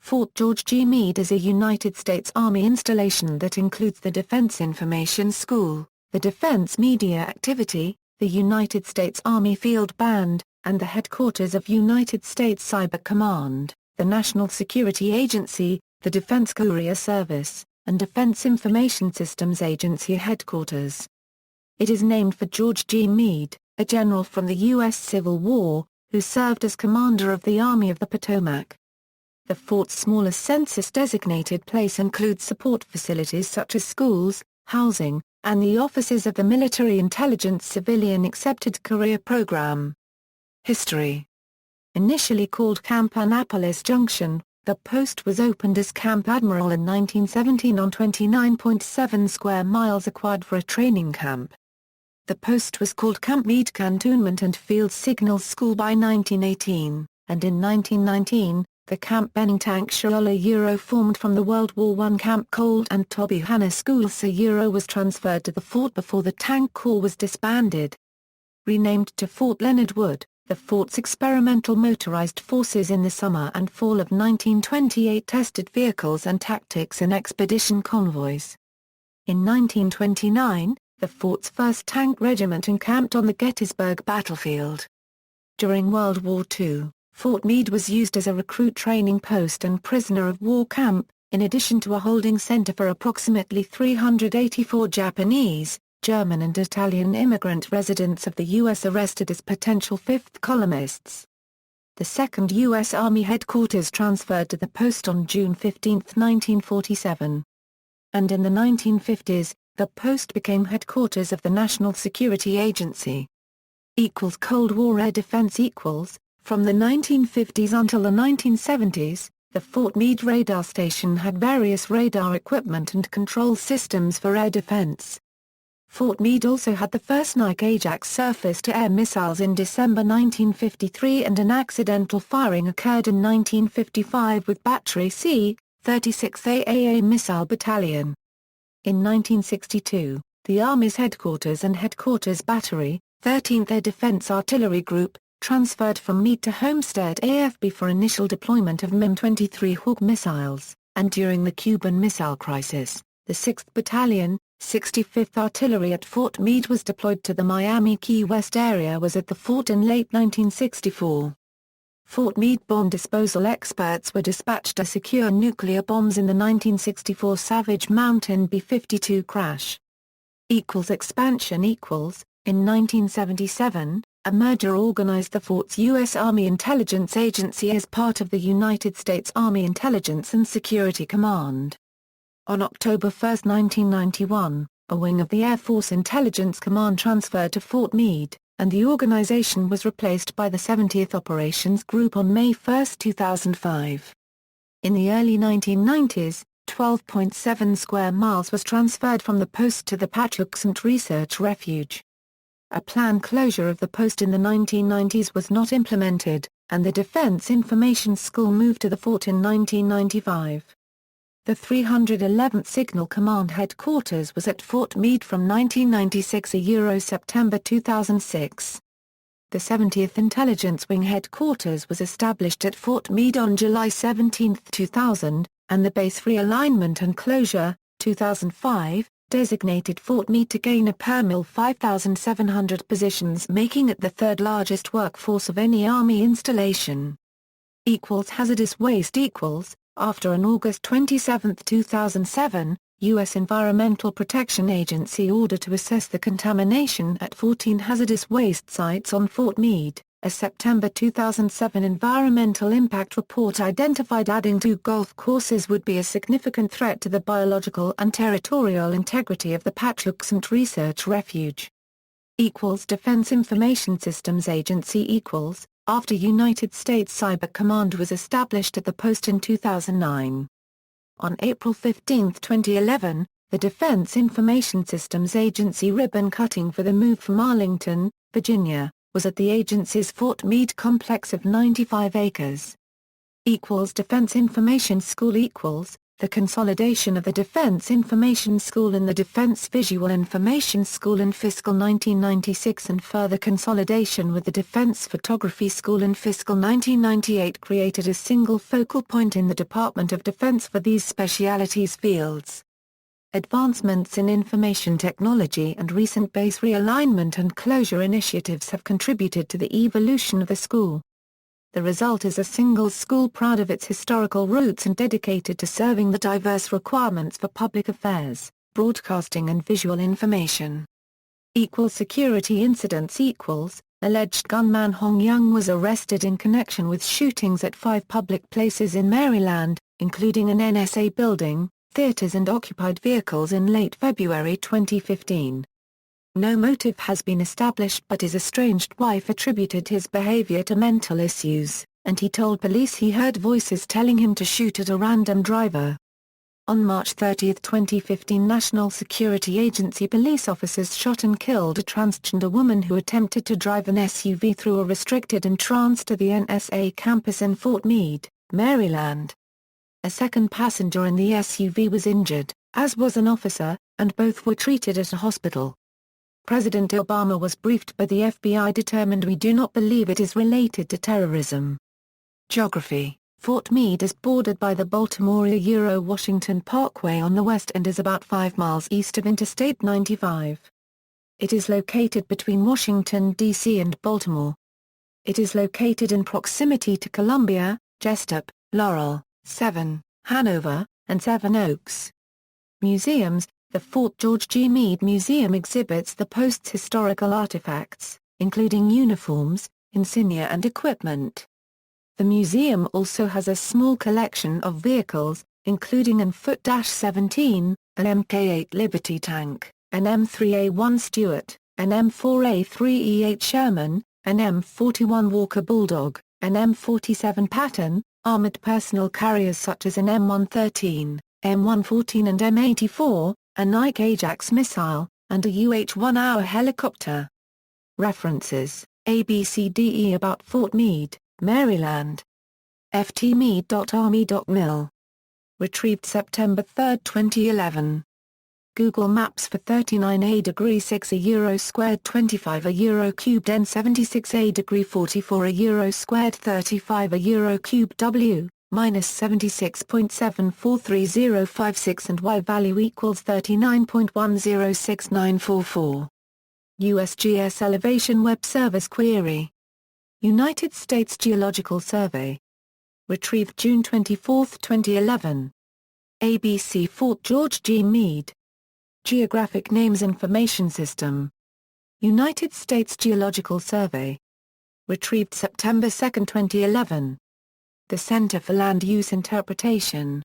Fort George G. Meade is a United States Army installation that includes the Defense Information School, the Defense Media Activity, the United States Army Field Band, and the headquarters of United States Cyber Command, the National Security Agency, the Defense Courier Service, and Defense Information Systems Agency headquarters. It is named for George G. Meade, a general from the U.S. Civil War, who served as commander of the Army of the Potomac. The fort's smallest census-designated place includes support facilities such as schools, housing, and the offices of the Military Intelligence Civilian Accepted Career Program. History. Initially called Camp Annapolis Junction, the post was opened as Camp Admiral in 1917 on 29.7 square miles acquired for a training camp. The post was called Camp Meade Cantonment and Field Signals School by 1918, and in 1919, the Camp Benning Tank Shaola formed from the World War I Camp Colt and Toby Hanna School was transferred to the fort before the Tank Corps was disbanded. Renamed to Fort Leonard Wood, the fort's experimental motorized forces in the summer and fall of 1928 tested vehicles and tactics in expedition convoys. In 1929, the fort's 1st Tank Regiment encamped on the Gettysburg battlefield. During World War II, Fort Meade was used as a recruit training post and prisoner of war camp, in addition to a holding center for approximately 384 Japanese, German and Italian immigrant residents of the U.S. arrested as potential fifth columnists. The 2nd U.S. Army headquarters transferred to the post on June 15, 1947. And in the 1950s, the post became headquarters of the National Security Agency. Cold War air defense From the 1950s until the 1970s, the Fort Meade radar station had various radar equipment and control systems for air defense. Fort Meade also had the first Nike Ajax surface-to-air missiles in December 1953 and an accidental firing occurred in 1955 with Battery C, 36th AAA Missile Battalion. In 1962, the Army's headquarters and headquarters battery, 13th Air Defense Artillery Group, transferred from Meade to Homestead AFB for initial deployment of MIM-23 Hawk missiles, and during the Cuban Missile Crisis, the 6th Battalion, 65th Artillery at Fort Meade was deployed to the Miami Key West area was at the fort in late 1964. Fort Meade bomb disposal experts were dispatched to secure nuclear bombs in the 1964 Savage Mountain B-52 crash. Expansion In 1977, a merger organized the fort's U.S. Army Intelligence Agency as part of the United States Army Intelligence and Security Command. On October 1, 1991, a wing of the Air Force Intelligence Command transferred to Fort Meade, and the organization was replaced by the 70th Operations Group on May 1, 2005. In the early 1990s, 12.7 square miles was transferred from the post to the Patuxent Research Refuge. A planned closure of the post in the 1990s was not implemented, and the Defense Information School moved to the fort in 1995. The 311th Signal Command headquarters was at Fort Meade from 1996 September 2006. The 70th Intelligence Wing headquarters was established at Fort Meade on July 17, 2000, and the base realignment and closure, 2005, designated Fort Meade to gain a per mil 5,700 positions, making it the third largest workforce of any Army installation. Hazardous waste After an August 27, 2007, U.S. Environmental Protection Agency order to assess the contamination at 14 hazardous waste sites on Fort Meade, a September 2007 environmental impact report identified adding 2 golf courses would be a significant threat to the biological and territorial integrity of the Patuxent Research Refuge. Defense Information Systems Agency After United States Cyber Command was established at the post in 2009. On April 15, 2011, the Defense Information Systems Agency ribbon cutting for the move from Arlington, Virginia, was at the agency's Fort Meade complex of 95 acres. Defense Information School the consolidation of the Defense Information School and the Defense Visual Information School in fiscal 1996 and further consolidation with the Defense Photography School in fiscal 1998 created a single focal point in the Department of Defense for these specialities fields. Advancements in information technology and recent base realignment and closure initiatives have contributed to the evolution of the school. The result is a single school proud of its historical roots and dedicated to serving the diverse requirements for public affairs, broadcasting and visual information. Security incidents alleged gunman Hong Young was arrested in connection with shootings at 5 public places in Maryland, including an NSA building, theaters and occupied vehicles in late February 2015. No motive has been established, but his estranged wife attributed his behavior to mental issues, and he told police he heard voices telling him to shoot at a random driver. On March 30, 2015, National Security Agency police officers shot and killed a transgender woman who attempted to drive an SUV through a restricted entrance to the NSA campus in Fort Meade, Maryland. A second passenger in the SUV was injured, as was an officer, and both were treated at a hospital. President Obama was briefed by the FBI determined we do not believe it is related to terrorism. Geography: Fort Meade is bordered by the Baltimore-Washington Parkway on the west and is about 5 miles east of Interstate 95. It is located between Washington, D.C. and Baltimore. It is located in proximity to Columbia, Jessup, Laurel, Severn, Hanover, and Seven Oaks. Museums: the Fort George G. Meade Museum exhibits the post's historical artifacts, including uniforms, insignia and equipment. The museum also has a small collection of vehicles, including an Foot-17, an Mk-8 Liberty tank, an M3A1 Stuart, an M4A3E8 Sherman, an M41 Walker Bulldog, an M47 Patton, armored personal carriers such as an M113, M114 and M84, a Nike Ajax missile, and a UH-1 helicopter. References: ABCDE about Fort Meade, Maryland. ftmeade.army.mil. Retrieved September 3, 2011. Google Maps for 39 degree 6 euro squared 25 euro cubed N 76 degree 44 euro squared 35 euro cubed W, minus 76.743056 and Y value equals 39.106944. USGS Elevation Web Service Query. United States Geological Survey. Retrieved June 24, 2011. ABC Fort George G. Meade. Geographic Names Information System. United States Geological Survey. Retrieved September 2, 2011. The Center for Land Use Interpretation.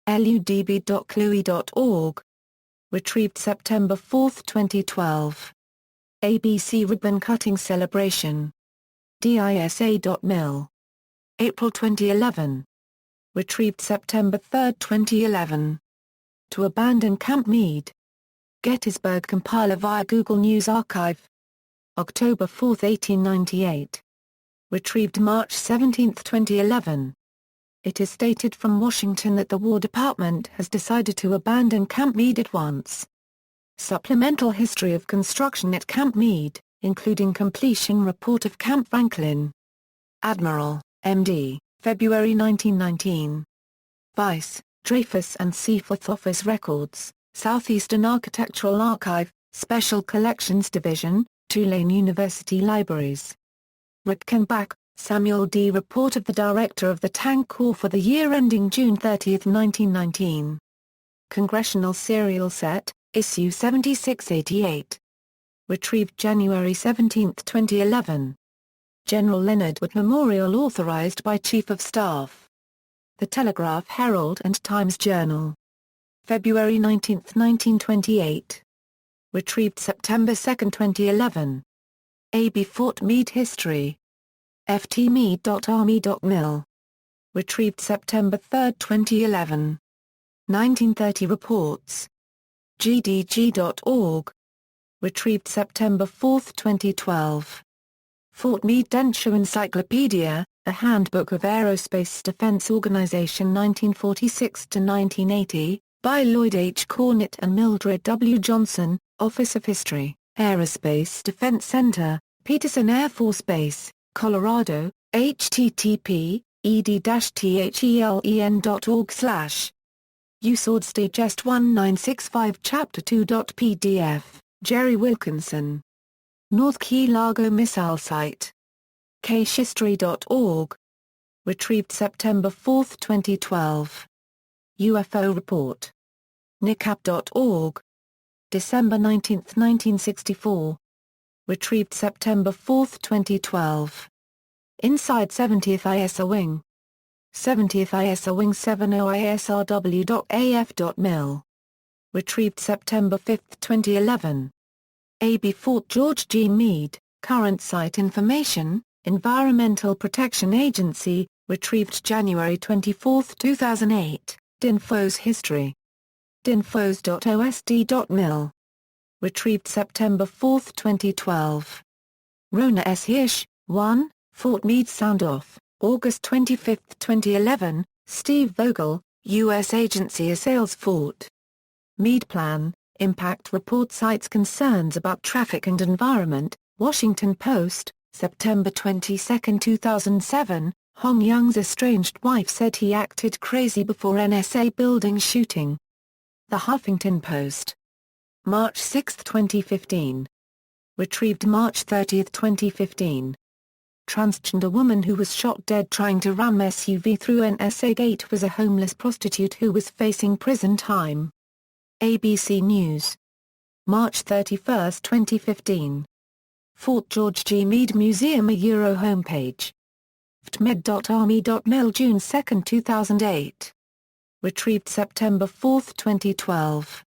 ludb.clue.org. Retrieved September 4, 2012. ABC Ribbon Cutting Celebration. disa.mil. April 2011. Retrieved September 3, 2011. To Abandon Camp Meade. Gettysburg Compiler via Google News Archive. October 4, 1898. Retrieved March 17, 2011. It is stated from Washington that the War Department has decided to abandon Camp Meade at once. Supplemental History of Construction at Camp Meade, including completion report of Camp Franklin. Admiral, M.D., February 1919. Vice, Dreyfus and Seaforth Office Records, Southeastern Architectural Archive, Special Collections Division, Tulane University Libraries. Rickenbach, Samuel D. Report of the Director of the Tank Corps for the year ending June 30, 1919. Congressional Serial Set, Issue 7688. Retrieved January 17, 2011. General Leonard Wood Memorial authorized by Chief of Staff. The Telegraph Herald and Times-Journal. February 19, 1928. Retrieved September 2, 2011. A.B. Fort Meade History. ftmeade.army.mil. Retrieved September 3, 2011. 1930 Reports. gdg.org. Retrieved September 4, 2012. Fort Meade Denture Encyclopedia, A Handbook of Aerospace Defense Organization 1946-1980, by Lloyd H. Cornett and Mildred W. Johnson, Office of History, Aerospace Defense Center, Peterson Air Force Base, Colorado, http, ed-thelen.org/ USAWDS Digest 1965 Chapter 2.pdf, Jerry Wilkinson. North Key Largo Missile Site. cachehistory.org. Retrieved September 4, 2012. UFO Report. nicap.org. December 19, 1964. Retrieved September 4, 2012. Inside 70th ISR Wing. 70th ISR Wing 70ISRW.AF.mil. Retrieved September 5, 2011. AB Fort George G. Meade, Current Site Information, Environmental Protection Agency, retrieved January 24, 2008, DINFOS History. dinfos.osd.mil. Retrieved September 4, 2012. Rona S. Hirsch, 1, Fort Meade Sound-Off, August 25, 2011, Steve Vogel, U.S. Agency assails Fort Meade Plan, Impact Report cites concerns about traffic and environment, Washington Post, September 22, 2007, Hong Young's estranged wife said he acted crazy before NSA building shooting. The Huffington Post. March 6, 2015. Retrieved March 30, 2015. Transgender woman who was shot dead trying to ram SUV through NSA gate was a homeless prostitute who was facing prison time. ABC News. March 31, 2015. Fort George G. Meade Museum Euro homepage. ftmed.army.mil June 2, 2008. Retrieved September 4, 2012.